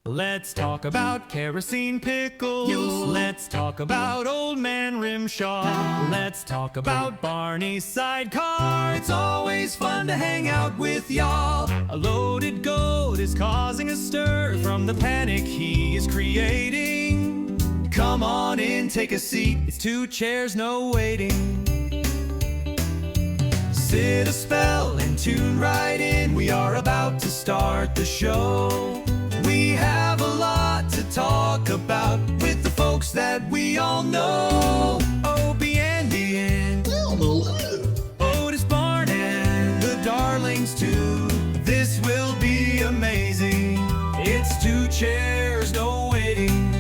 Let's talk about kerosene pickles. Let's talk about Old Man Rimshaw. Let's talk about Barney's sidecar. It's always fun to hang out with y'all. A loaded goat is causing a stir from the panic he is creating. Come on in, take a seat. It's 2 chairs, no waiting. Sit a spell and tune right in. We are about to start the show. We have a lot to talk about with the folks that we all know. Opie, Andy, and Otis Barn and the Darlings too. This will be amazing. It's 2 chairs, no waiting.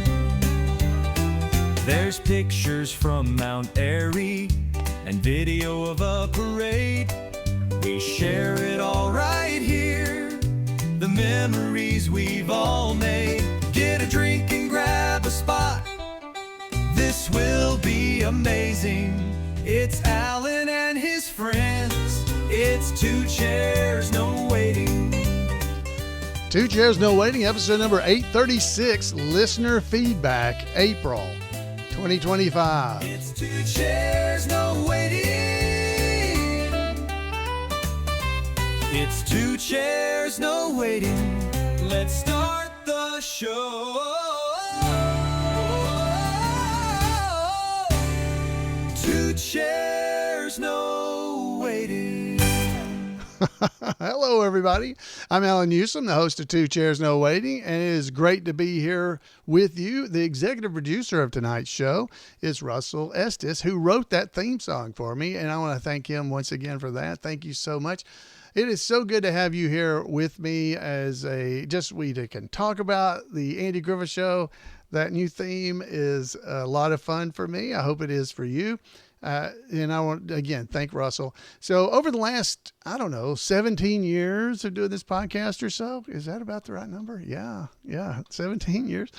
There's pictures from Mount Airy and video of a parade. We share it all right here. The memories we've all made. Get a drink and grab a spot. This will be amazing. It's Allan and his friends. It's 2 chairs, no waiting. 2 Chairs, No Waiting, episode number 836, listener feedback, April 2025. It's 2 chairs, no waiting. It's 2 chairs, no waiting. Let's start the show. 2 chairs, no waiting. Hello, everybody. I'm Allan Newsome, the host of 2 Chairs, No Waiting, and it is great to be here with you. The executive producer of tonight's show is Russell Estes, who wrote that theme song for me, and I want to thank him once again for that. Thank you so much. It is so good to have you here with me as we can talk about the Andy Griffith Show. That new theme is a lot of fun for me. I hope it is for you. And I want, again, thank Russell. So over the last, 17 years of doing this podcast or so, is that about the right number? Yeah, 17 years.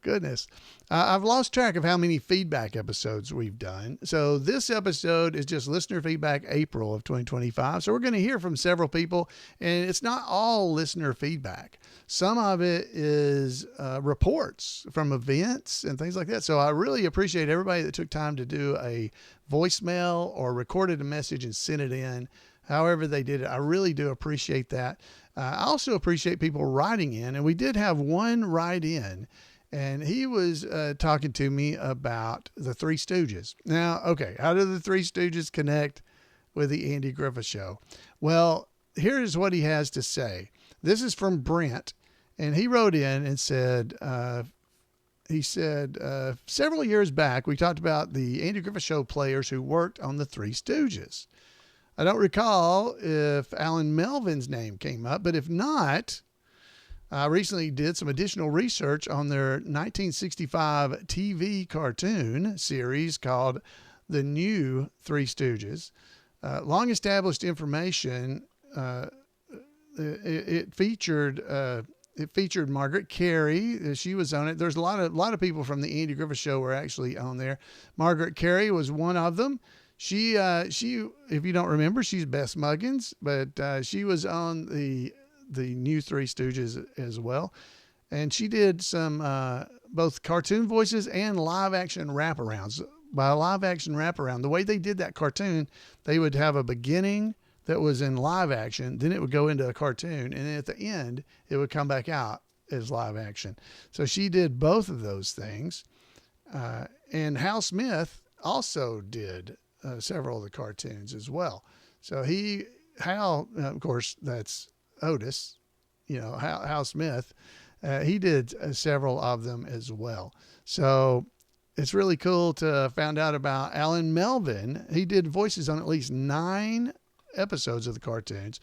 Goodness. I've lost track of how many feedback episodes we've done. So this episode is just listener feedback April of 2025. So we're going to hear from several people, and it's not all listener feedback. Some of it is reports from events and things like that. So I really appreciate everybody that took time to do a voicemail or recorded a message and sent it in. However they did it, I really do appreciate that. I also appreciate people writing in, and we did have one write in. And he was talking to me about the Three Stooges. Now, okay, how do the Three Stooges connect with the Andy Griffith Show? Well, here's what he has to say. This is from Brent, and he wrote in and said, several years back, we talked about the Andy Griffith Show players who worked on the Three Stooges. I don't recall if Alan Melvin's name came up, but if not, I recently did some additional research on their 1965 TV cartoon series called The New Three Stooges. Long established information. It featured Margaret Carey. She was on it. There's a lot of people from the Andy Griffith Show were actually on there. Margaret Carey was one of them. She, if you don't remember, she's Bess Muggins, but she was on the new Three Stooges as well. And she did some both cartoon voices and live action wraparounds. By live action wraparound, the way they did that cartoon, they would have a beginning that was in live action, then it would go into a cartoon, and then at the end, it would come back out as live action. So she did both of those things. And Hal Smith also did several of the cartoons as well. So Hal, of course, that's Otis, Hal Smith, he did several of them as well. So it's really cool to find out about Alan Melvin. He did voices on at least 9 episodes of the cartoons,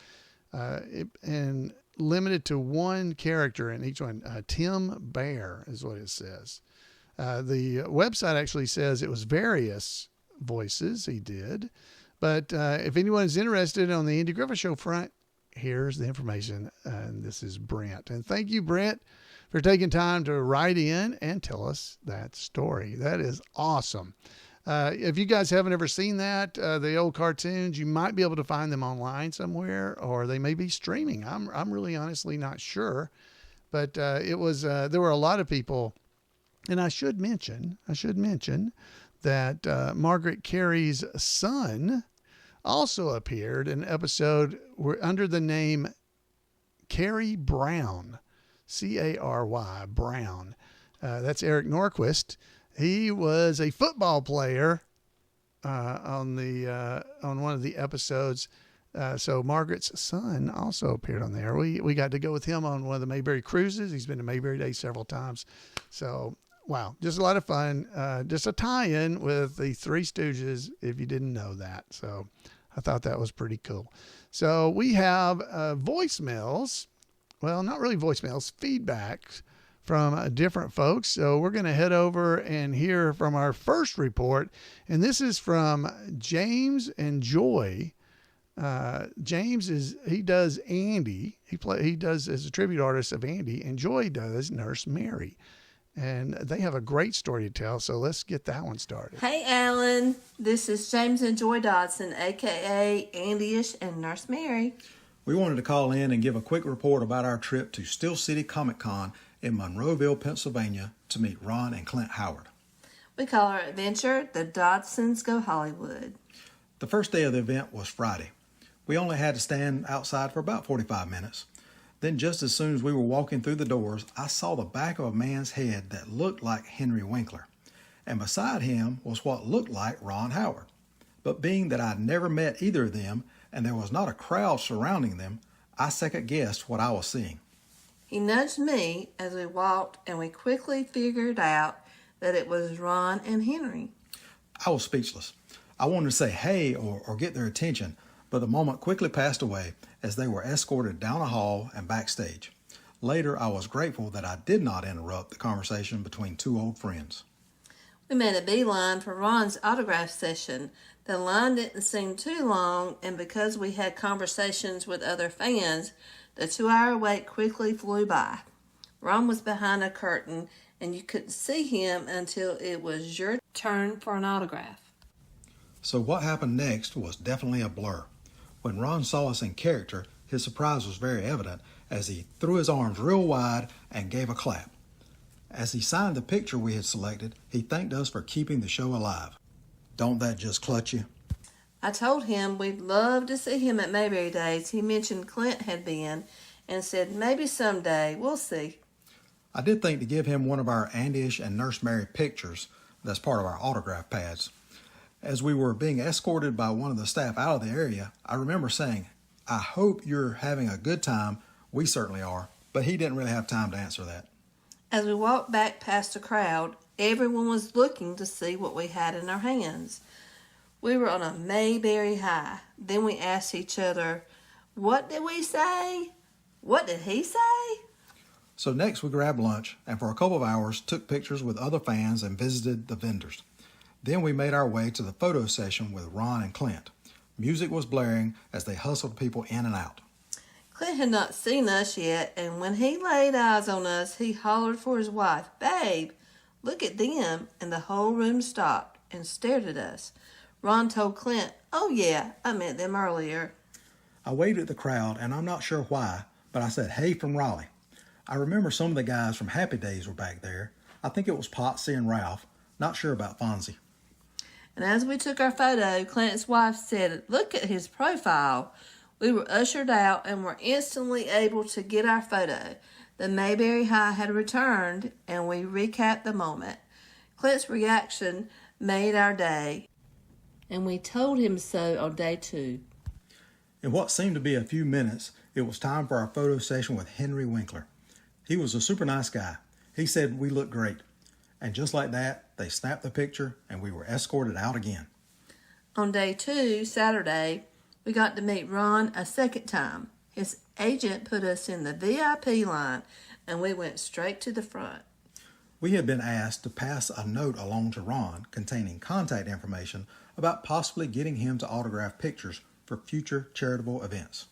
and limited to one character in each one. Tim Bear is what it says. The website actually says it was various voices he did, but if anyone is interested on the Andy Griffith Show front, here's the information, and this is Brent. And thank you, Brent, for taking time to write in and tell us that story. That is awesome. If you guys haven't ever seen that, the old cartoons, you might be able to find them online somewhere, or they may be streaming. I'm really honestly not sure, But it was there were a lot of people, and I should mention that Margaret Carey's son also appeared in an episode under the name Carey Brown, Cary Brown. That's Eric Norquist. He was a football player on one of the episodes. So Margaret's son also appeared on there. We got to go with him on one of the Mayberry cruises. He's been to Mayberry Day several times. So, wow, just a lot of fun. Just a tie-in with the Three Stooges, if you didn't know that. So I thought that was pretty cool. So we have voicemails. Well, not really voicemails, feedback from different folks. So we're going to head over and hear from our first report. And this is from James and Joy. James he does Andy. He does as a tribute artist of Andy, and Joy does Nurse Mary. And they have a great story to tell, so let's get that one started. Hey, Allan. This is James and Joy Dodson, a.k.a. Andy-ish and Nurse Mary. We wanted to call in and give a quick report about our trip to Steel City Comic Con in Monroeville, Pennsylvania to meet Ron and Clint Howard. We call our adventure The Dodsons Go Hollywood. The first day of the event was Friday. We only had to stand outside for about 45 minutes. Then just as soon as we were walking through the doors, I saw the back of a man's head that looked like Henry Winkler. And beside him was what looked like Ron Howard. But being that I'd never met either of them and there was not a crowd surrounding them, I second-guessed what I was seeing. He nudged me as we walked, and we quickly figured out that it was Ron and Henry. I was speechless. I wanted to say hey or get their attention, but the moment quickly passed away as they were escorted down a hall and backstage. Later, I was grateful that I did not interrupt the conversation between two old friends. We made a beeline for Ron's autograph session. The line didn't seem too long, and because we had conversations with other fans, the 2-hour wait quickly flew by. Ron was behind a curtain, and you couldn't see him until it was your turn for an autograph. So what happened next was definitely a blur. When Ron saw us in character, his surprise was very evident as he threw his arms real wide and gave a clap. As he signed the picture we had selected, he thanked us for keeping the show alive. Don't that just clutch you? I told him we'd love to see him at Mayberry Days. He mentioned Clint had been and said maybe someday. We'll see. I did think to give him one of our Andy-ish and Nurse Mary pictures that's part of our autograph pads. As we were being escorted by one of the staff out of the area, I remember saying, I hope you're having a good time. We certainly are. But he didn't really have time to answer that. As we walked back past the crowd, everyone was looking to see what we had in our hands. We were on a Mayberry high. Then we asked each other, what did we say? What did he say? So next we grabbed lunch and for a couple of hours took pictures with other fans and visited the vendors. Then we made our way to the photo session with Ron and Clint. Music was blaring as they hustled people in and out. Clint had not seen us yet, and when he laid eyes on us, he hollered for his wife, Babe, look at them, and the whole room stopped and stared at us. Ron told Clint, oh yeah, I met them earlier. I waved at the crowd, and I'm not sure why, but I said, hey from Raleigh. I remember some of the guys from Happy Days were back there. I think it was Potsy and Ralph. Not sure about Fonzie. And as we took our photo, Clint's wife said, look at his profile. We were ushered out and were instantly able to get our photo. The Mayberry High had returned, and we recapped the moment. Clint's reaction made our day, and we told him so on day 2. In what seemed to be a few minutes, it was time for our photo session with Henry Winkler. He was a super nice guy. He said we looked great. And just like that, they snapped the picture and we were escorted out again. On day 2, Saturday, we got to meet Ron a second time. His agent put us in the VIP line, and we went straight to the front. We had been asked to pass a note along to Ron containing contact information about possibly getting him to autograph pictures for future charitable events.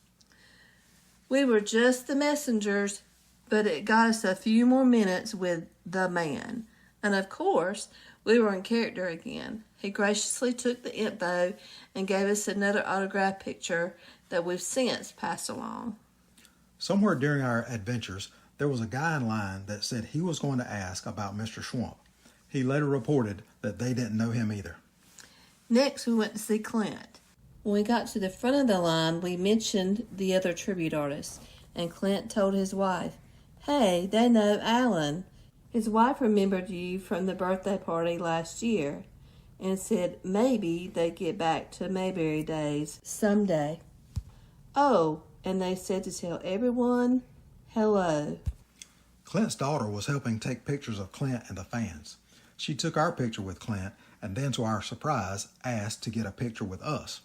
We were just the messengers, but it got us a few more minutes with the man. And of course, we were in character again. He graciously took the info and gave us another autograph picture that we've since passed along. Somewhere during our adventures, There was a guy in line that said he was going to ask about Mr. Schwamp. He later reported that they didn't know him either. Next, we went to see Clint. When we got to the front of the line, we mentioned the other tribute artists, and Clint told his wife, "Hey, they know Allan." His wife remembered you from the birthday party last year and said maybe they'd get back to Mayberry days someday. Oh, and they said to tell everyone hello. Clint's daughter was helping take pictures of Clint and the fans. She took our picture with Clint and then, to our surprise, asked to get a picture with us.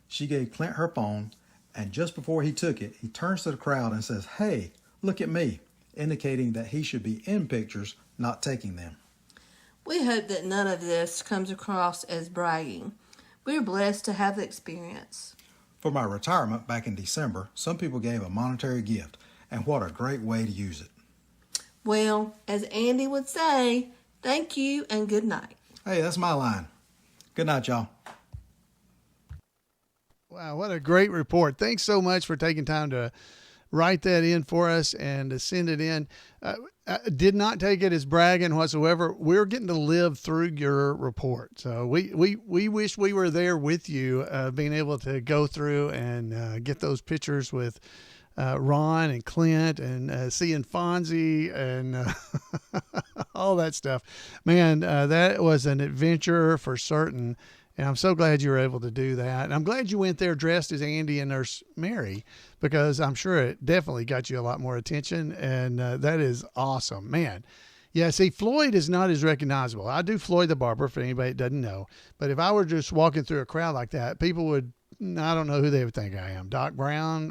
She gave Clint her phone, and just before he took it, he turns to the crowd and says, "Hey, look at me," indicating that he should be in pictures, not taking them. We hope that none of this comes across as bragging. We're blessed to have the experience. For my retirement back in December, some people gave a monetary gift, and what a great way to use it. Well, as Andy would say, thank you and good night. Hey, that's my line. Good night, y'all. Wow, what a great report. Thanks so much for taking time to write that in for us and to send it in. I did not take it as bragging whatsoever. We're getting to live through your report. So we wish we were there with you, being able to go through and get those pictures with Ron and Clint and seeing Fonzie and all that stuff. Man, that was an adventure for certain. And I'm so glad you were able to do that. And I'm glad you went there dressed as Andy and Nurse Mary, because I'm sure it definitely got you a lot more attention. And that is awesome, man. Yeah, see, Floyd is not as recognizable. I do Floyd the Barber, for anybody that doesn't know. But if I were just walking through a crowd like that, people would, I don't know who they would think I am. Doc Brown,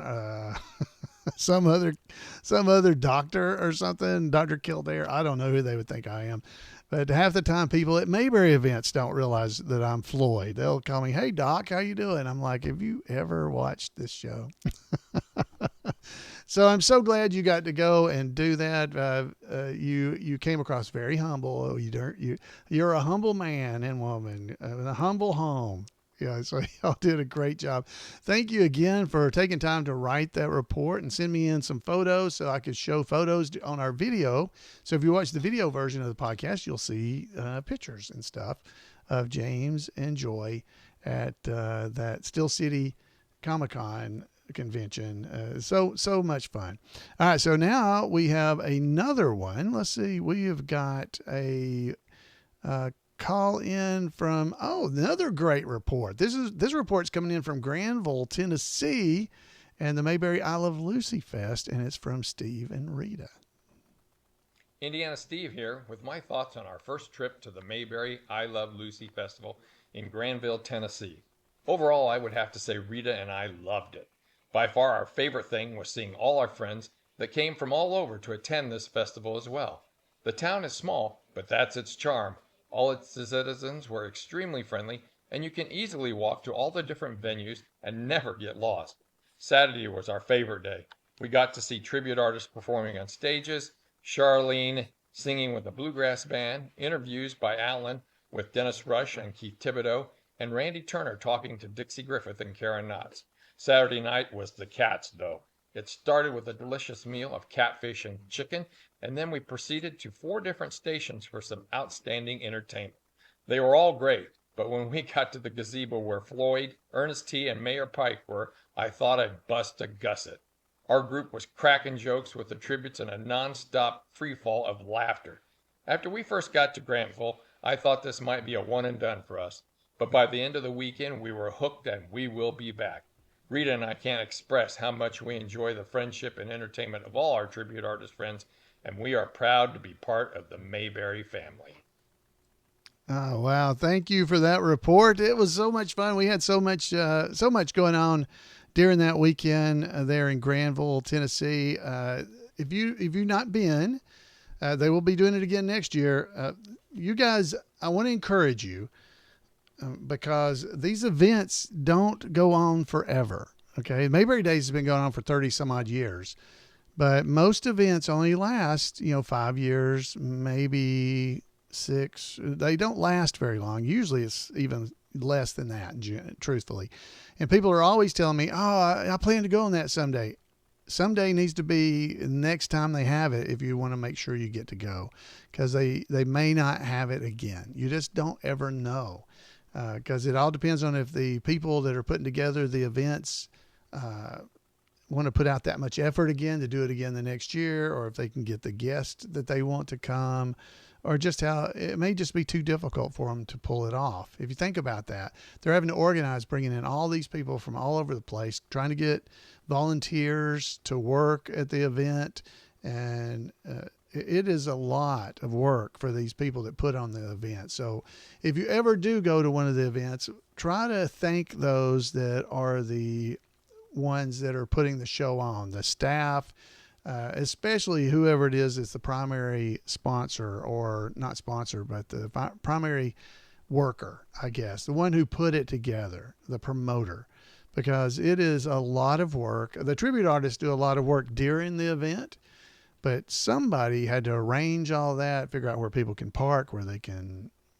some other doctor or something, Dr. Kildare. I don't know who they would think I am. But half the time, people at Mayberry events don't realize that I'm Floyd. They'll call me, "Hey, Doc, how you doing?" I'm like, "Have you ever watched this show?" So I'm so glad you got to go and do that. You came across very humble. You're a humble man and woman in a humble home. Yeah, so y'all did a great job. Thank you again for taking time to write that report and send me in some photos so I could show photos on our video. So if you watch the video version of the podcast, you'll see pictures and stuff of James and Joy at that Steel City Comic-Con convention. So much fun. All right, so now we have another one. Let's see. We have got a call in from another great report. This report's coming in from Granville, Tennessee, and the Mayberry I Love Lucy Fest, and it's from Steve and Rita. Indiana Steve here with my thoughts on our first trip to the Mayberry I Love Lucy Festival in Granville, Tennessee. Overall, I would have to say Rita and I loved it. By far our favorite thing was seeing all our friends that came from all over to attend this festival as well. The town is small, but that's its charm. All its citizens were extremely friendly, and you can easily walk to all the different venues and never get lost. Saturday was our favorite day. We got to see tribute artists performing on stages, Charlene singing with the Bluegrass Band, interviews by Allan with Dennis Rush and Keith Thibodeau, and Randy Turner talking to Dixie Griffith and Karen Knotts. Saturday night was the Cats, though. It started with a delicious meal of catfish and chicken, and then we proceeded to 4 different stations for some outstanding entertainment. They were all great, but when we got to the gazebo where Floyd, Ernest T., and Mayor Pike were, I thought I'd bust a gusset. Our group was cracking jokes with the tributes and a non-stop free-fall of laughter. After we first got to Granville, I thought this might be a one-and-done for us, but by the end of the weekend we were hooked and we will be back. Rita and I can't express how much we enjoy the friendship and entertainment of all our tribute artist friends, and we are proud to be part of the Mayberry family. Oh, wow. Thank you for that report. It was so much fun. We had so much going on during that weekend there in Granville, Tennessee. If you've not been, they will be doing it again next year. You guys, I want to encourage you, because these events don't go on forever. Okay. Mayberry Days has been going on for 30 some odd years, but most events only last, 5 years, maybe 6. They don't last very long. Usually it's even less than that, truthfully. And people are always telling me, I plan to go on that someday. someday needs to be next time they have it if you want to make sure you get to go, because they may not have it again. You just don't ever know, because it all depends on if the people that are putting together the events want to put out that much effort again to do it again the next year, or if they can get the guests that they want to come, or just how it may just be too difficult for them to pull it off. If you think about that, they're having to organize, bringing in all these people from all over the place, trying to get volunteers to work at the event. And it is a lot of work for these people that put on the event. So if you ever do go to one of the events, try to thank those that are the ones that are putting the show on, the staff, especially whoever it is that's the primary sponsor, or not sponsor, but the primary worker, I guess, the one who put it together, the promoter, because it is a lot of work. The tribute artists do a lot of work during the event, but somebody had to arrange all that, figure out where people can park, where the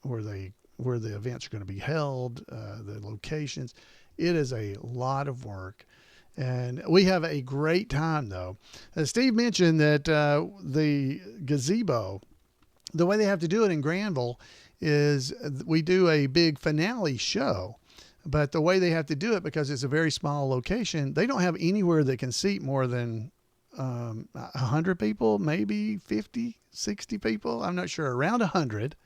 events are going to be held, the locations. It is a lot of work. And we have a great time, though. Steve mentioned that the gazebo, the way they have to do it in Granville is we do a big finale show. But the way they have to do it, because it's a very small location, they don't have anywhere that can seat more than 100 people, maybe 50, 60 people. I'm not sure, around 100.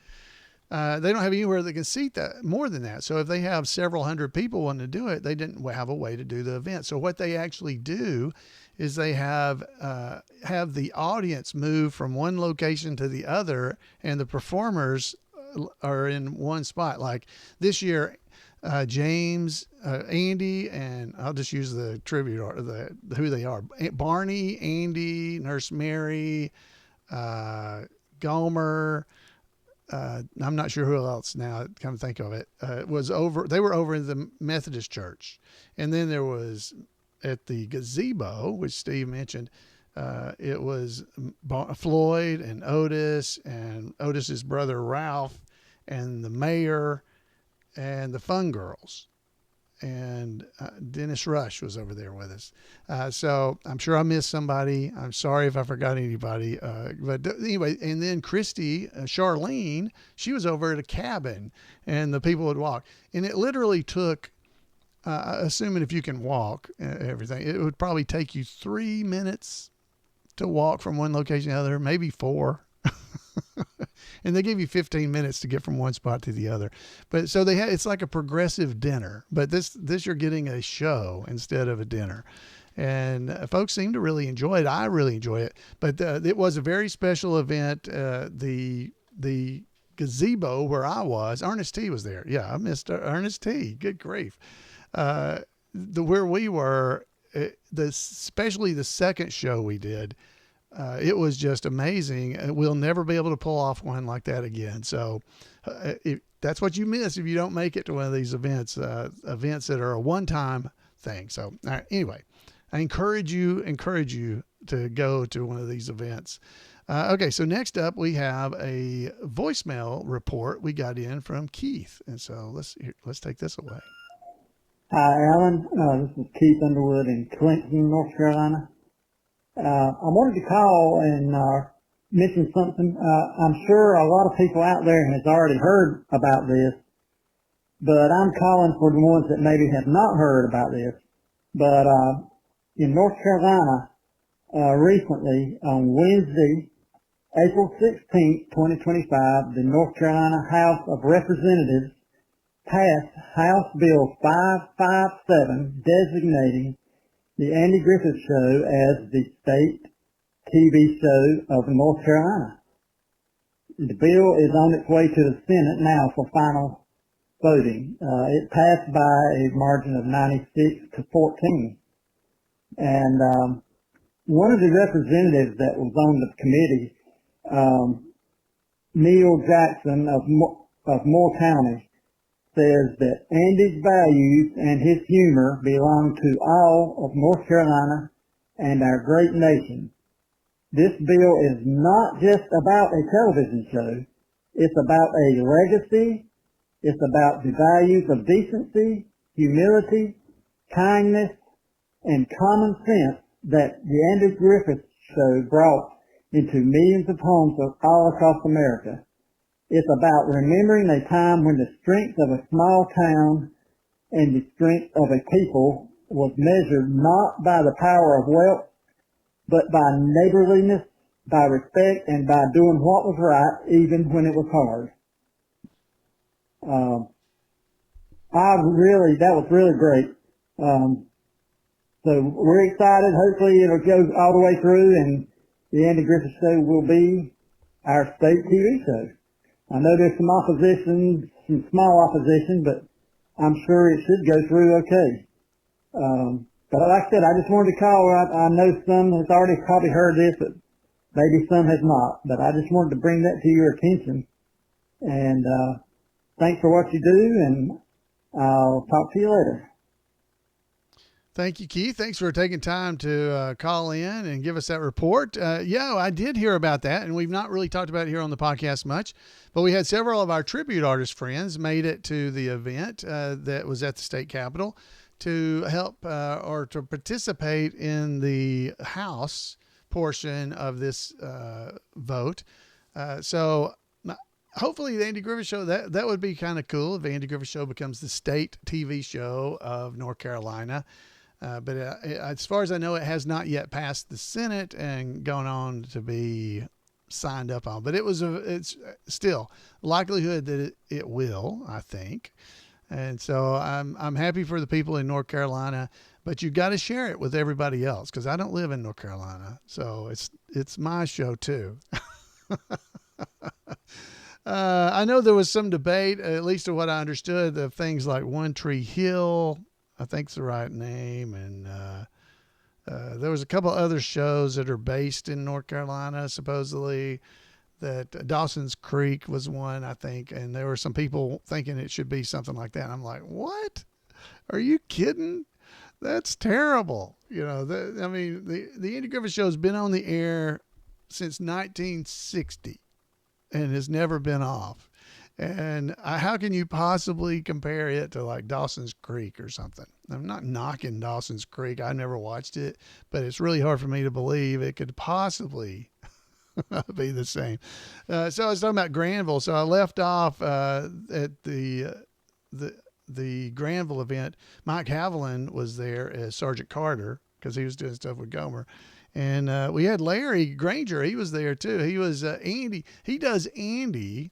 They don't have anywhere that can seat that more than that. So if they have several hundred people wanting to do it, they didn't have a way to do the event. So what they actually do is they have the audience move from one location to the other, and the performers are in one spot. Like this year, James, Andy, and I'll just use the tribute or who they are: Barney, Andy, Nurse Mary, Gomer. I'm not sure who else now, come to think of it, they were over in the Methodist church. And then there was at the gazebo, which Steve mentioned, it was Floyd and Otis's brother Ralph, and the mayor and the Fun Girls. And Dennis Rush was over there with us. So I'm sure I missed somebody. I'm sorry if I forgot anybody. But anyway, and then Christy, Charlene, she was over at a cabin, and the people would walk. And it literally took, assuming if you can walk everything, it would probably take you 3 minutes to walk from one location to the other, maybe 4. And they give you 15 minutes to get from one spot to the other. But so it's like a progressive dinner, but this you're getting a show instead of a dinner. And folks seem to really enjoy it. I really enjoy it, but it was a very special event. The gazebo where I was, Ernest T was there. Yeah. I missed Ernest T. Good grief. Where we were, especially the second show we did, it was just amazing. We'll never be able to pull off one like that again. So that's what you miss if you don't make it to one of these events that are a one-time thing. So anyway, I encourage you to go to one of these events. Okay, so next up we have a voicemail report we got in from Keith, and so let's take this away. Hi, Allan. This is Keith Underwood in Clinton, North Carolina. I wanted to call and mention something. I'm sure a lot of people out there has already heard about this, but I'm calling for the ones that maybe have not heard about this. But in North Carolina, recently, on Wednesday, April 16th, 2025, the North Carolina House of Representatives passed House Bill 557, designating the Andy Griffith Show as the state TV show of North Carolina. The bill is on its way to the Senate now for final voting. It passed by a margin of 96-14. And one of the representatives that was on the committee, Neil Jackson of Moore County, says that Andy's values and his humor belong to all of North Carolina and our great nation. This bill is not just about a television show. It's about a legacy. It's about the values of decency, humility, kindness, and common sense that the Andy Griffith Show brought into millions of homes all across America. It's about remembering a time when the strength of a small town and the strength of a people was measured not by the power of wealth, but by neighborliness, by respect, and by doing what was right, even when it was hard. That was really great. So we're excited. Hopefully it'll go all the way through, and the Andy Griffith Show will be our state TV show. I know there's some opposition, some small opposition, but I'm sure it should go through okay. But like I said, I just wanted to call. I know some has already probably heard this, but maybe some has not. But I just wanted to bring that to your attention. And thanks for what you do, and I'll talk to you later. Thank you, Keith. Thanks for taking time to call in and give us that report. Yeah, I did hear about that, and we've not really talked about it here on the podcast much, but we had several of our tribute artist friends made it to the event that was at the state capitol to help or to participate in the House portion of this vote. So hopefully the Andy Griffith Show, that would be kind of cool if the Andy Griffith Show becomes the state TV show of North Carolina. But as far as I know, it has not yet passed the Senate and gone on to be signed up on. But it's still likelihood that it will, I think. And so I'm happy for the people in North Carolina. But you've got to share it with everybody else, because I don't live in North Carolina, so it's my show too. I know there was some debate, at least of what I understood, of things like One Tree Hill, I think's the right name, and there was a couple other shows that are based in North Carolina, supposedly. That Dawson's Creek was one, I think, and there were some people thinking it should be something like that. I'm like, what? Are you kidding? That's terrible. You know, the Andy Griffith Show has been on the air since 1960 and has never been off. And how can you possibly compare it to like Dawson's Creek or something? I'm not knocking Dawson's Creek. I never watched it, but it's really hard for me to believe it could possibly be the same. So I was talking about Granville. So I left off at the Granville event. Mike Haviland was there as Sergeant Carter because he was doing stuff with Gomer. And we had Larry Granger. He was there too. He was Andy. He does Andy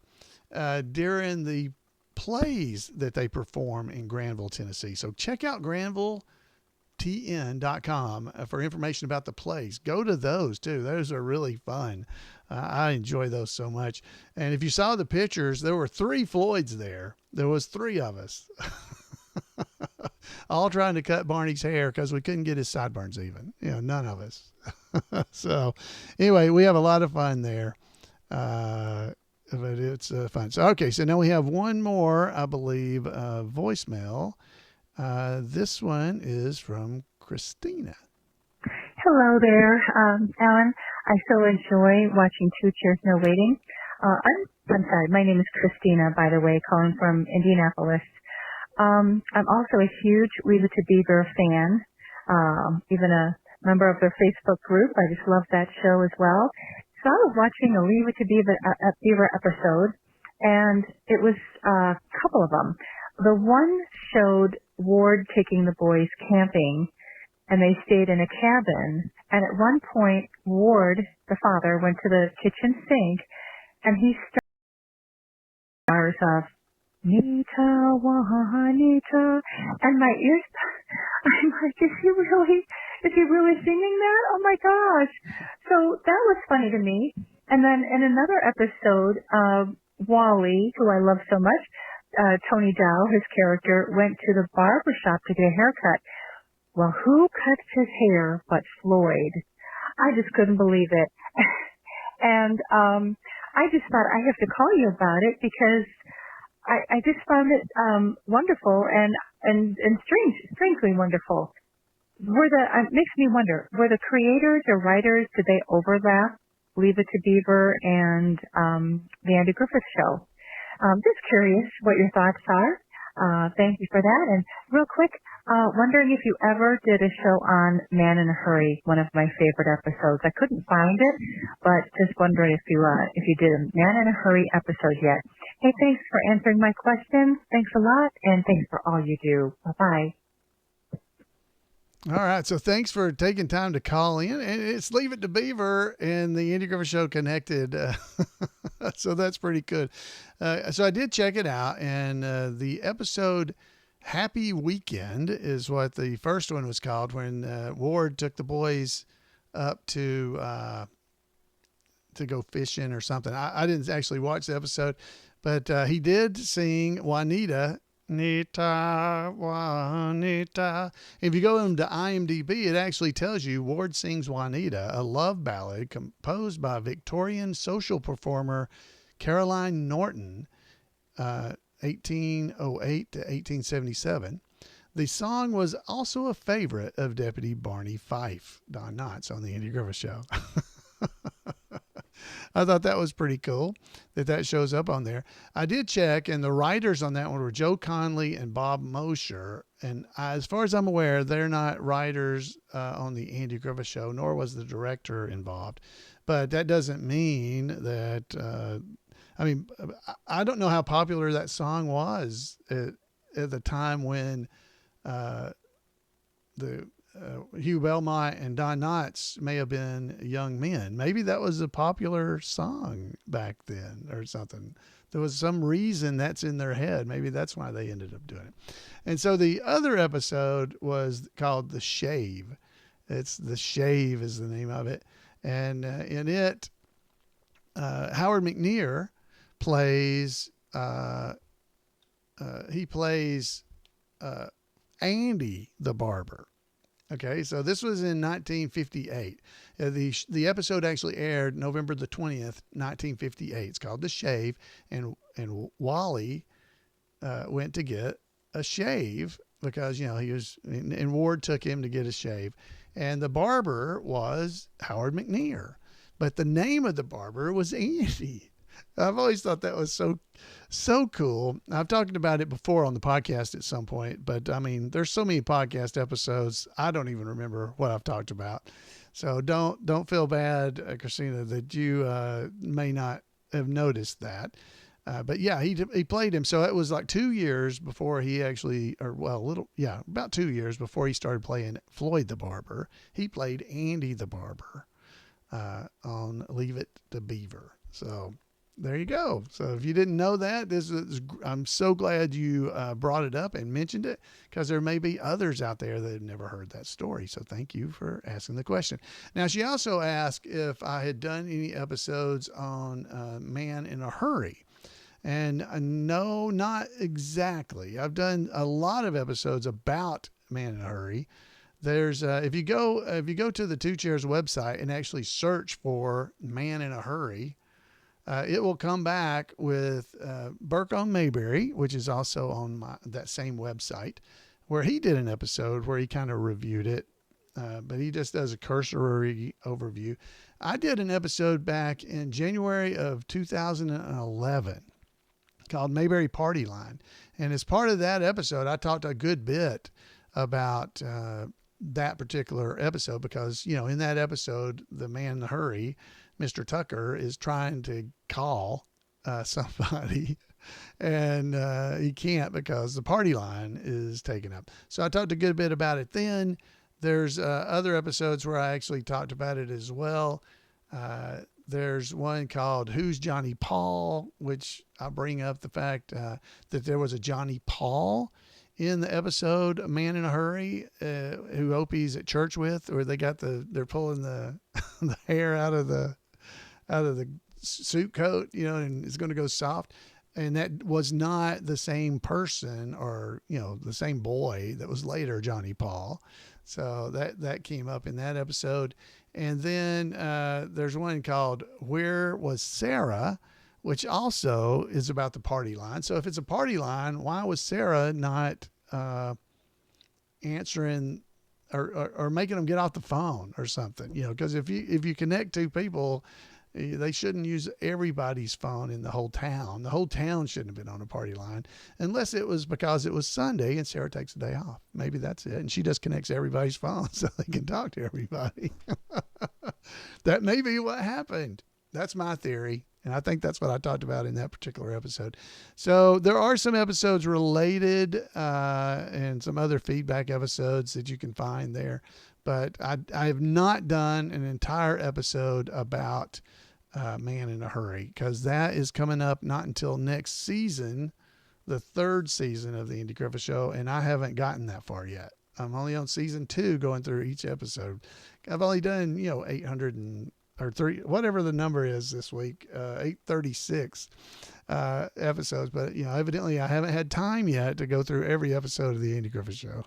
during the plays that they perform in Granville, Tennessee. So check out GranvilleTN.com for information about the plays. Go to those too. Those are really fun. I enjoy those so much. And if you saw the pictures, there were 3 Floyds there. There was 3 of us. All trying to cut Barney's hair because we couldn't get his sideburns even. You know, none of us. So anyway, we have a lot of fun there. But it's fun. So, okay. So now we have one more, I believe, voicemail. This one is from Christina. Hello there, Allan. I so enjoy watching Two Cheers, No Waiting. I'm sorry, my name is Christina, by the way, calling from Indianapolis. I'm also a huge Leave It to Beaver fan, even a member of their Facebook group. I just love that show as well. So I was watching a Leave It to Beaver episode, and it was a couple of them. The one showed Ward taking the boys camping, and they stayed in a cabin. And at one point, Ward, the father, went to the kitchen sink, and he started bars of Nita, Juanita, and my ears, I'm like, is he really singing that? Oh my gosh. So that was funny to me. And then in another episode, Wally, who I love so much, Tony Dow, his character, went to the barber shop to get a haircut. Well, who cuts his hair but Floyd? I just couldn't believe it. And I just thought I have to call you about it because I just found it wonderful and strangely wonderful. It makes me wonder, were the creators or writers, did they overlap Leave It to Beaver and the Andy Griffith Show? Just curious what your thoughts are. Thank you for that. And real quick, Wondering if you ever did a show on Man in a Hurry, one of my favorite episodes. I couldn't find it, but just wondering if you did a Man in a Hurry episode yet. Hey, thanks for answering my questions. Thanks a lot, and thanks for all you do. Bye-bye. All right. So thanks for taking time to call in. And it's Leave It to Beaver and the Andy Griffith Show connected. So that's pretty good. So I did check it out, and the episode Happy Weekend is what the first one was called, when Ward took the boys up to go fishing or something. I didn't actually watch the episode, but he did sing Juanita. Nita, Juanita. If you go into IMDb, it actually tells you Ward sings Juanita, a love ballad composed by Victorian social performer Caroline Norton, 1808 to 1877. The song was also a favorite of Deputy Barney Fife, Don Knotts, on the Andy Griffith Show. I thought that was pretty cool that shows up on there. I did check, and the writers on that one were Joe Conley and Bob Mosher. And as far as I'm aware, they're not writers on the Andy Griffith Show, nor was the director involved. But that doesn't mean that, I don't know how popular that song was at the time when Hugh Belmont and Don Knotts may have been young men. Maybe that was a popular song back then or something. There was some reason that's in their head. Maybe that's why they ended up doing it. And so the other episode was called The Shave. It's The Shave is the name of it. And in it, Howard McNear plays, Andy the barber. Okay, so this was in 1958. The episode actually aired November the 20th, 1958. It's called The Shave, and Wally went to get a shave because, he was, and Ward took him to get a shave. And the barber was Howard McNear, but the name of the barber was Andy. I've always thought that was so cool. I've talked about it before on the podcast at some point, but there's so many podcast episodes, I don't even remember what I've talked about. So don't feel bad, Christina, that you may not have noticed that. But yeah, he played him. So it was like 2 years before he actually, about 2 years before he started playing Floyd the Barber. He played Andy the Barber on Leave It to Beaver. So there you go. So if you didn't know that, I'm so glad you brought it up and mentioned it, because there may be others out there that have never heard that story. So thank you for asking the question. Now, she also asked if I had done any episodes on Man in a Hurry. And no, not exactly. I've done a lot of episodes about Man in a Hurry. There's if you go to the Two Chairs website and actually search for Man in a Hurry, it will come back with Burke on Mayberry, which is also on that same website, where he did an episode where he kind of reviewed it, but he just does a cursory overview. I did an episode back in January of 2011 called Mayberry Party Line. And as part of that episode, I talked a good bit about that particular episode because, in that episode, the man in the hurry, Mr. Tucker, is trying to call somebody and he can't because the party line is taken up. So I talked a good bit about it then. There's other episodes where I actually talked about it as well. There's one called Who's Johnny Paul, which I bring up the fact that there was a Johnny Paul in the episode Man in a Hurry, who Opie's at church with, or they're pulling the the hair out of the suit coat, and it's going to go soft. And that was not the same person or, the same boy that was later Johnny Paul. So that came up in that episode. And then there's one called Where Was Sarah, which also is about the party line. So if it's a party line, why was Sarah not answering or making them get off the phone or something? Because if you connect two people They shouldn't use everybody's phone in the whole town. The whole town shouldn't have been on a party line unless it was because it was Sunday and Sarah takes a day off. Maybe that's it. And she just connects everybody's phone so they can talk to everybody. That may be what happened. That's my theory. And I think that's what I talked about in that particular episode. So there are some episodes related and some other feedback episodes that you can find there. But I have not done an entire episode about Man in a Hurry, because that is coming up not until next season, the 3rd season of the Andy Griffith Show, and I haven't gotten that far yet. I'm only on season 2 going through each episode. I've only done, 800 or 3, whatever the number is this week, 836 episodes. But, evidently I haven't had time yet to go through every episode of the Andy Griffith Show.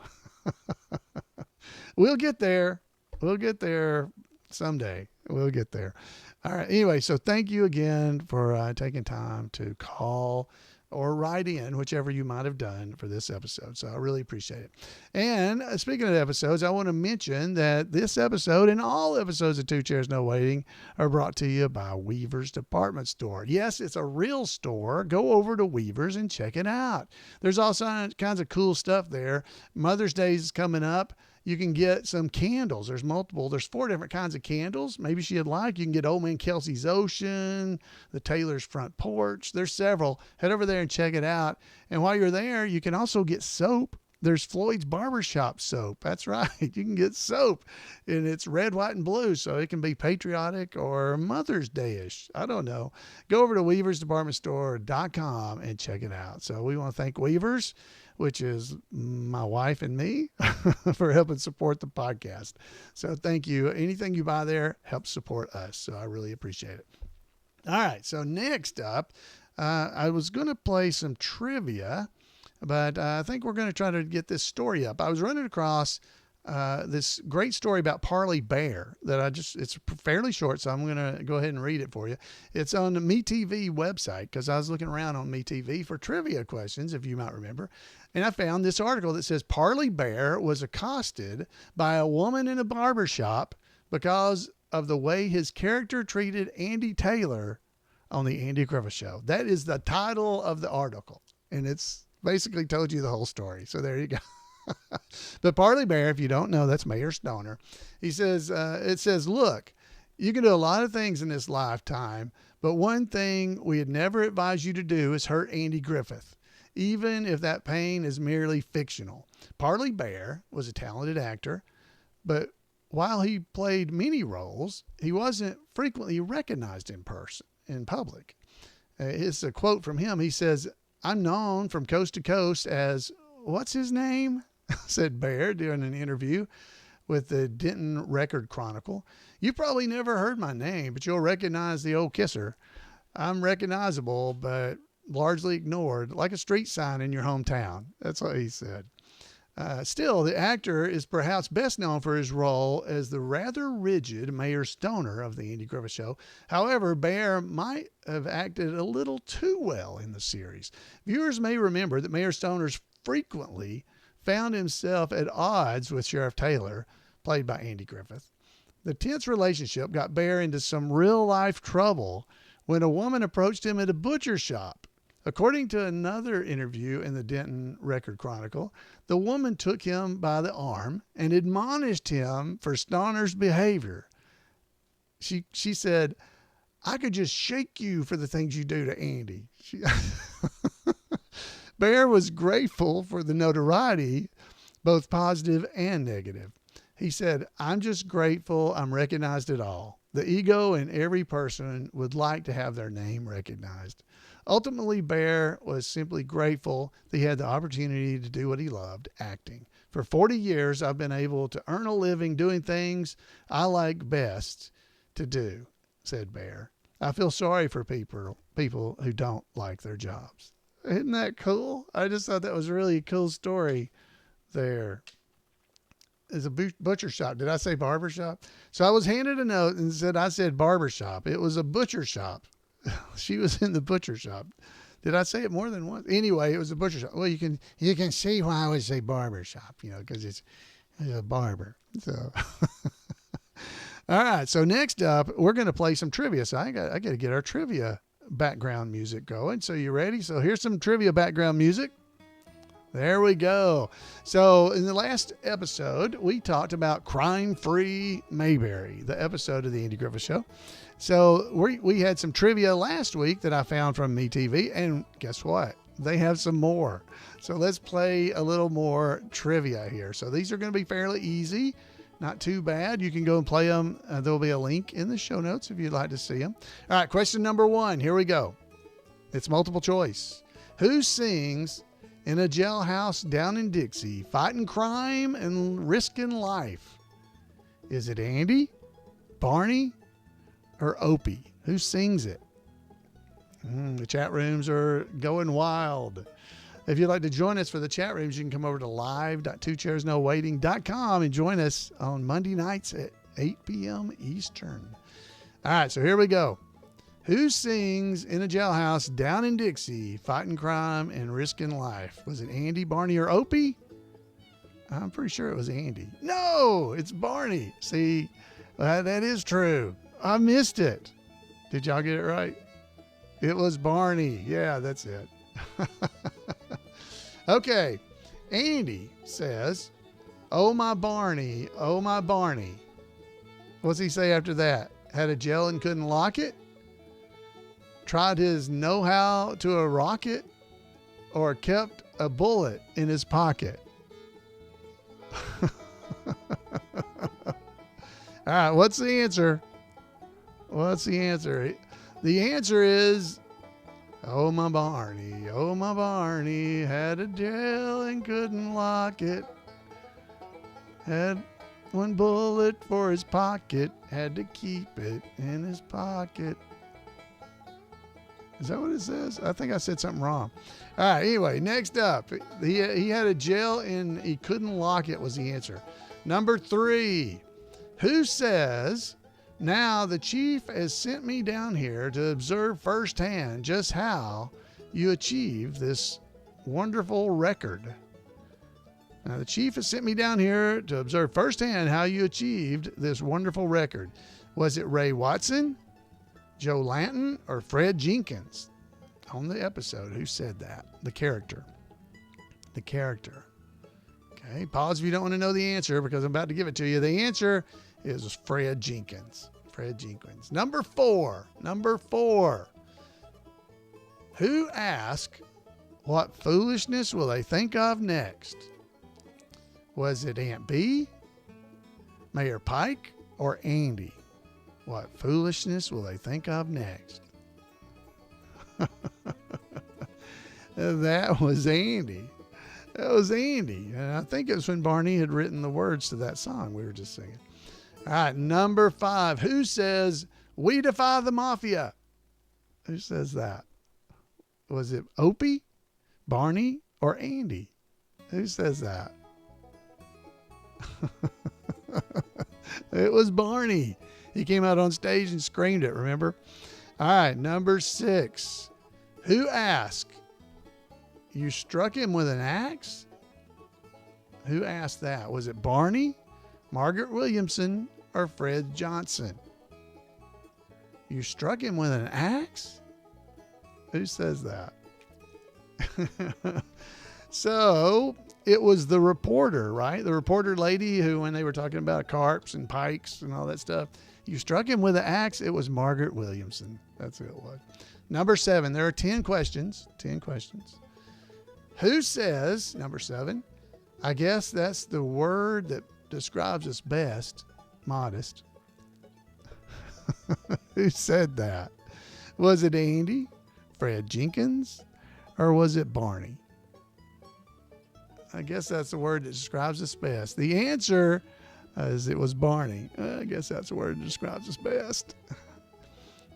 We'll get there. We'll get there someday. We'll get there. All right. Anyway, so thank you again for taking time to call or write in, whichever you might have done for this episode. So I really appreciate it. And speaking of episodes, I want to mention that this episode and all episodes of Two Chairs No Waiting are brought to you by Weaver's Department Store. Yes, it's a real store. Go over to Weaver's and check it out. There's all kinds of cool stuff there. Mother's Day is coming up. You can get some candles. There's 4 different kinds of candles. Maybe she'd like. You can get Old Man Kelsey's Ocean, the Taylor's Front Porch. There's several. Head over there and check it out. And while you're there, you can also get soap. There's Floyd's Barbershop soap. That's right. You can get soap. And it's red, white, and blue. So it can be patriotic or Mother's Day-ish. I don't know. Go over to weaversdepartmentstore.com and check it out. So we want to thank Weavers, which is my wife and me, for helping support the podcast. So thank you. Anything you buy there helps support us. So I really appreciate it. All right. So next up, I was going to play some trivia, but I think we're going to try to get this story up. I was running across this great story about Parley Baer that it's fairly short, so I'm going to go ahead and read it for you. It's on the MeTV website, because I was looking around on MeTV for trivia questions, if you might remember. And I found this article that says Parley Baer was accosted by a woman in a barbershop because of the way his character treated Andy Taylor on the Andy Griffith Show. That is the title of the article. And it's basically told you the whole story. So there you go. But Parley Baer, if you don't know, that's Mayor Stoner. He says, it says, look, you can do a lot of things in this lifetime, but one thing we'd never advise you to do is hurt Andy Griffith, even if that pain is merely fictional. Parley Baer was a talented actor, but while he played many roles, he wasn't frequently recognized in public. It's a quote from him. He says, I'm known from coast to coast as, what's his name? said Baer during an interview with the Denton Record Chronicle. You probably never heard my name, but you'll recognize the old kisser. I'm recognizable, but largely ignored, like a street sign in your hometown. That's what he said. Still, the actor is perhaps best known for his role as the rather rigid Mayor Stoner of the Andy Griffith Show. However, Baer might have acted a little too well in the series. Viewers may remember that Mayor Stoner's frequently found himself at odds with Sheriff Taylor, played by Andy Griffith. The tense relationship got Baer into some real-life trouble when a woman approached him at a butcher shop. According to another interview in the Denton Record Chronicle, the woman took him by the arm and admonished him for Stoner's behavior. She said, I could just shake you for the things you do to Andy. Baer was grateful for the notoriety, both positive and negative. He said, I'm just grateful I'm recognized at all. The ego in every person would like to have their name recognized. Ultimately, Baer was simply grateful that he had the opportunity to do what he loved, acting. For 40 years, I've been able to earn a living doing things I like best to do, said Baer. I feel sorry for people who don't like their jobs. Isn't that cool? I just thought that was a really cool story there. It's a butcher shop. Did I say barber shop? So I was handed a note and said I said barber shop. It was a butcher shop. She was in the butcher shop. Did I say it more than once? Anyway, it was a butcher shop. Well, you can see why I would say barber shop, because it's a barber. So, All right. So next up, we're going to play some trivia. So I got to get our trivia background music going. So you ready? So here's some trivia background music. There we go. So in the last episode, we talked about crime-free Mayberry, the episode of the Andy Griffith Show. So we had some trivia last week that I found from MeTV, and guess what? They have some more. So let's play a little more trivia here. So these are going to be fairly easy, not too bad. You can go and play them. There'll be a link in the show notes if you'd like to see them. All right, question number 1. Here we go. It's multiple choice. Who sings in a jailhouse down in Dixie, fighting crime and risking life? Is it Andy, Barney, or Opie? Who sings it? The chat rooms are going wild. If you'd like to join us for the chat rooms, you can come over to live.twochairsnowaiting.com and join us on Monday nights at 8 p.m. Eastern. All right, so here we go. Who sings in a jailhouse down in Dixie, fighting crime and risking life? Was it Andy, Barney, or Opie? I'm pretty sure it was Andy. No, it's Barney. See, that is true. I missed it. Did y'all get it right? It was Barney. Yeah, that's it. Okay. Andy says, "Oh, my Barney. Oh, my Barney." What's he say after that? Had a jail and couldn't lock it? Tried his know-how to a rocket, or kept a bullet in his pocket? All right, what's the answer? What's the answer? The answer is, oh, my Barney, had a jail and couldn't lock it. Had one bullet for his pocket, had to keep it in his pocket. Is that what it says? I think I said something wrong. All right, anyway, next up. He had a jail and he couldn't lock it was the answer. Number 3. Who says, "Now the chief has sent me down here to observe firsthand just how you achieved this wonderful record"? Now the chief has sent me down here to observe firsthand how you achieved this wonderful record. Was it Ray Watson, Joe Lanton, or Fred Jenkins? On the episode, who said that? The character. The character. Okay, pause if you don't want to know the answer because I'm about to give it to you. The answer is Fred Jenkins. Fred Jenkins. Number 4. Who asked, "What foolishness will they think of next"? Was it Aunt B, Mayor Pike, or Andy? What foolishness will they think of next? That was Andy. That was Andy. And I think it was when Barney had written the words to that song we were just singing. All right, number 5. Who says, "We defy the mafia"? Who says that? Was it Opie, Barney, or Andy? Who says that? It was Barney. He came out on stage and screamed it, remember? All right, number 6. Who asked, "You struck him with an axe"? Who asked that? Was it Barney, Margaret Williamson, or Fred Johnson? You struck him with an axe? Who says that? So it was the reporter, right? The reporter lady who, when they were talking about carps and pikes and all that stuff, you struck him with an axe. It was Margaret Williamson. That's who it was. Number 7. There are 10 questions. 10 questions. Who says, number 7, I guess that's the word that describes us best, modest. Who said that? Was it Andy, Fred Jenkins, or was it Barney? I guess that's the word that describes us best. The answer is it was Barney. I guess that's the word that describes us best.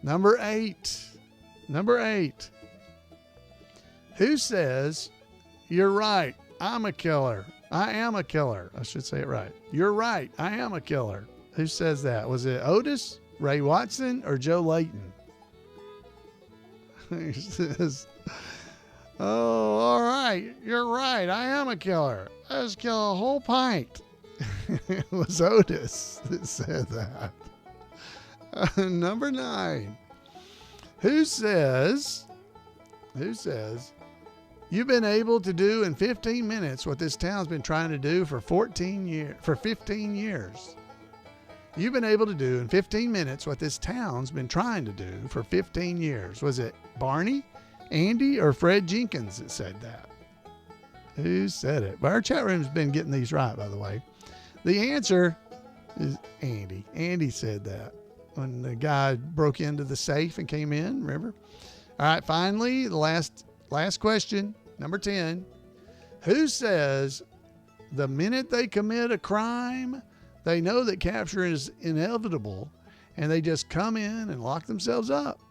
Number 8. Who says, "You're right, I'm a killer. I am a killer"? I should say it right. "You're right, I am a killer"? Who says that? Was it Otis, Ray Watson, or Joe Layton? He says, "Oh, all right, you're right, I am a killer. I just killed a whole pint." It was Otis that said that. Number 9. Who says you've been able to do in 15 minutes what this town's been trying to do for 15 years? You've been able to do in 15 minutes what this town's been trying to do for 15 years. Was it Barney, Andy, or Fred Jenkins that said that? Who said it? But our chat room's been getting these right, by the way. The answer is Andy. Andy said that when the guy broke into the safe and came in, remember? All right, finally, the last question, number 10. Who says the minute they commit a crime, they know that capture is inevitable and they just come in and lock themselves up?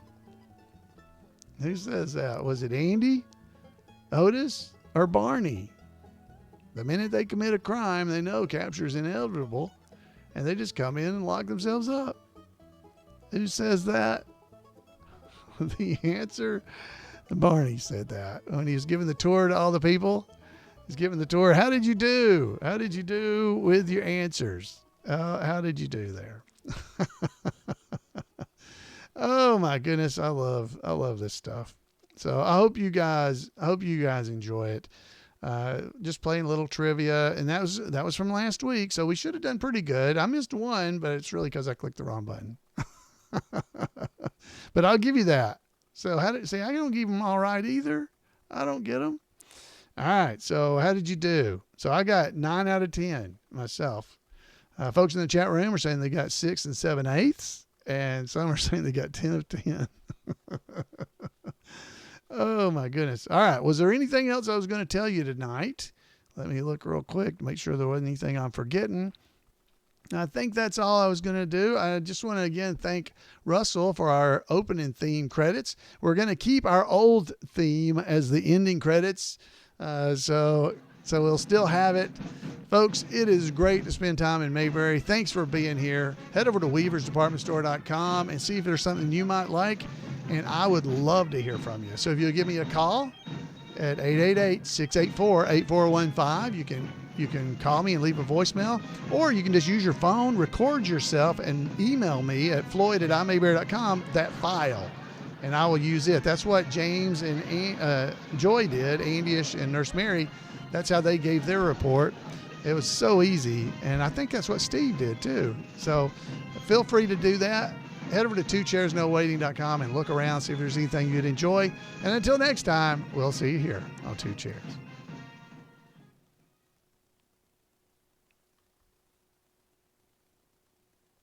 Who says that? Was it Andy, Otis, or Barney? The minute they commit a crime, they know capture is inevitable and they just come in and lock themselves up. Who says that? The answer, Barney said that when he was giving the tour to all the people. He's giving the tour. How did you do? How did you do with your answers? How did you do there? Oh my goodness, I love this stuff. So I hope you guys enjoy it. Just playing a little trivia, and that was from last week, so we should have done pretty good. I missed one, but it's really because I clicked the wrong button. But I'll give you that. So I don't give them all right either. I don't get them. All right. So how did you do? So I got 9 out of 10 myself. Folks in the chat room are saying they got 6 7/8, and some are saying they got 10 of 10. Oh my goodness. All right. Was there anything else I was going to tell you tonight? Let me look real quick to make sure there wasn't anything I'm forgetting. I think that's all I was going to do. I just want to again thank Russell for our opening theme credits. We're going to keep our old theme as the ending credits. So we'll still have it. Folks, it is great to spend time in Mayberry. Thanks for being here. Head over to weaversdepartmentstore.com and see if there's something you might like. And I would love to hear from you. So if you'll give me a call at 888-684-8415, you can call me and leave a voicemail, or you can just use your phone, record yourself, and email me at floyd@imayberry.com that file, and I will use it. That's what James and Joy did, Andy-ish and Nurse Mary. That's how they gave their report. It was so easy, and I think that's what Steve did too. So feel free to do that. Head over to twochairsnowaiting.com and look around, see if there's anything you'd enjoy. And until next time, we'll see you here on Two Chairs.